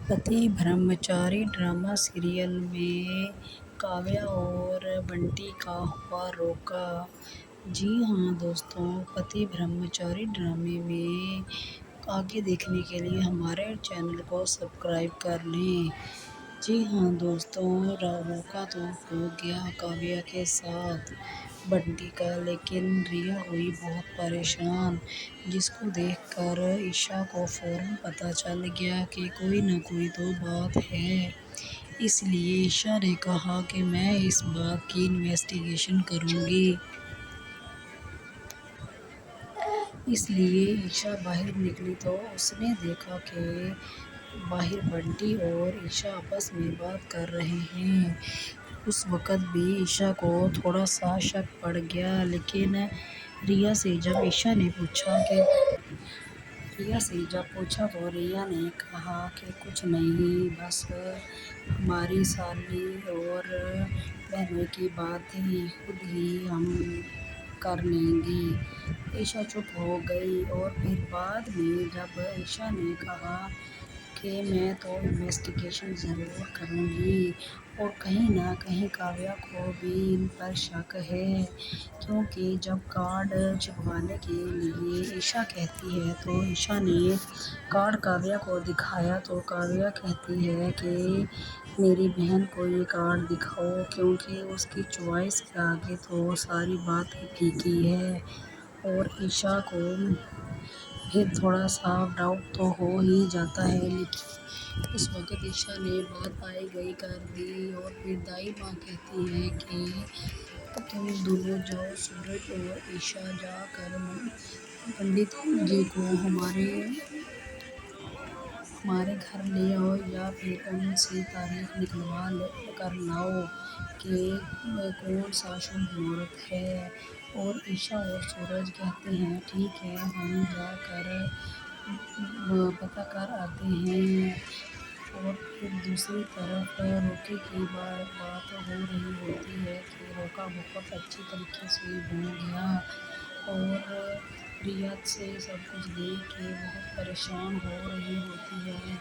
پتی برہمچاری drama serial میں کاویہ اور بنٹی کا ہوا روکا۔ جی ہاں دوستوں، پتی برہمچاری ڈرامے میں آگے دیکھنے کے لیے ہمارے چینل کو سبسکرائب کر لیں۔ جی ہاں دوستوں، روکا تو ہو گیا کاویہ کے ساتھ بنٹی کا، لیکن ریا ہوئی بہت پریشان، جس کو دیکھ کر عائشہ کو فوراً پتہ چل گیا کہ کوئی نہ کوئی تو بات ہے۔ اس لیے عائشہ نے کہا کہ میں اس بات کی انویسٹیگیشن کروں گی۔ اس لیے عائشہ باہر نکلی تو اس نے دیکھا کہ باہر بنٹی اور عائشہ آپس میں بات کر رہے ہیں۔ اس وقت بھی عائشہ کو تھوڑا سا شک پڑ گیا، لیکن ریا سے جب عائشہ نے پوچھا تو ریا نے کہا کہ کچھ نہیں، بس ہماری سالی اور بہنوئی کی بات تھی، خود ہی ہم کر لیں گی۔ عائشہ چپ ہو گئی، اور پھر بعد میں جب عائشہ نے کہا کہ میں تو انویسٹیگیشن ضرور کروں گی، اور کہیں نہ کہیں کاویہ کو بھی ان پر شک ہے، کیونکہ جب کارڈ چھپوانے کے لیے عائشہ کہتی ہے تو عائشہ نے کارڈ کاویہ کو دکھایا تو کاویہ کہتی ہے کہ میری بہن کو یہ کارڈ دکھاؤ، کیونکہ اس کی چوائس کے آگے تو ساری بات ہی پھیکی ہے۔ اور عائشہ کو پھر تھوڑا سا ڈاؤٹ تو ہو ہی جاتا ہے، لیکن اس وقت عائشہ نے بات آئی گئی کر دی، اور پھر دائی ماں کہتی ہے کہ تم دونوں جاؤ، سورج اور عائشہ جا کر پنڈت جی کو ہمارے گھر لے آؤ، یا پھر ان سے تاریخ نکلوا کر لاؤ کہ کون سا شبھ مہورت ہے۔ اور عائشہ اور سورج کہتے ہیں ٹھیک ہے، ہم جا کر پتہ کر آتے ہیں۔ اور پھر دوسری طرف روکے کی بات ہو رہی ہوتی ہے کہ روکا بہت اچھی طریقے سے ہو گیا، اور ریا سے سب کچھ دیکھ کے بہت پریشان ہو رہی ہوتی ہے۔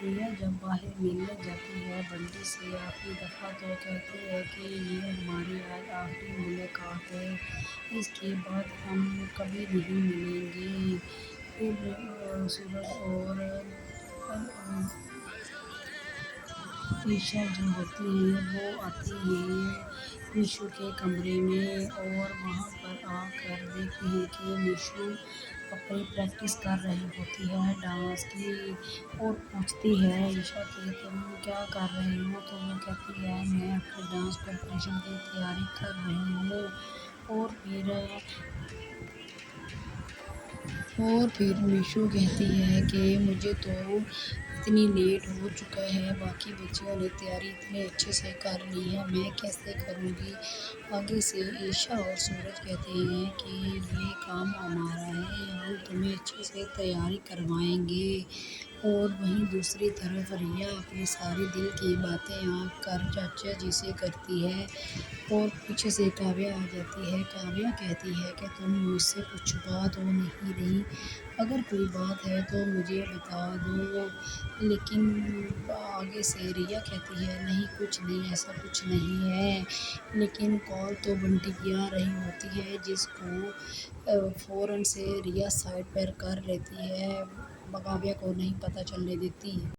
ریا جب باہر ملنے جاتی ہے بنٹی سے آخری دفعہ تو کہتی ہے کہ یہ ہماری آج آخری ملاقات ہے، اس کے بعد ہم کبھی نہیں ملیں گے۔ پھر سورج اور عائشہ جو ہوتی ہے وہ آتی ہے میشو کے کمرے میں، اور وہاں پر آ کر دیکھتے ہیں کہ میشو اپنی پریکٹس کر رہی ہوتی ہے ڈانس کی، اور پوچھتی ہے عائشہ کہ تم کیا کر رہی ہو، تو وہ کہتی ہے میں اپنے ڈانس کمپٹیشن کی تیاری کر رہی ہوں۔ اور پھر میشو کہتی ہے کہ مجھے تو اتنی لیٹ ہو چکا ہے، باقی بچیوں نے تیاری اتنے اچھے سے کر لی ہے، میں کیسے کروں گی آگے سے۔ عائشہ اور سورج کہتے ہیں کہ یہ کام ہمارا ہے، ہم تمہیں اچھے سے تیاری کروائیں گے۔ اور وہیں دوسری طرف ریا اپنی ساری دل کی باتیں آ کر چاچا جی سے کرتی ہے، اور پیچھے سے کاویہ آ جاتی ہے۔ کاویہ کہتی ہے کہ تم مجھ سے کچھ چھپا تو نہیں رہی، اگر کوئی بات ہے تو مجھے بتا دو۔ لیکن آگے سے ریا کہتی ہے نہیں کچھ نہیں، ایسا کچھ نہیں ہے، لیکن کال تو بنٹی کی آ رہی ہوتی ہے، جس کو فوراً سے ریا سائڈ پر کر لیتی ہے، کاویہ کو نہیں پتہ چلنے دیتی۔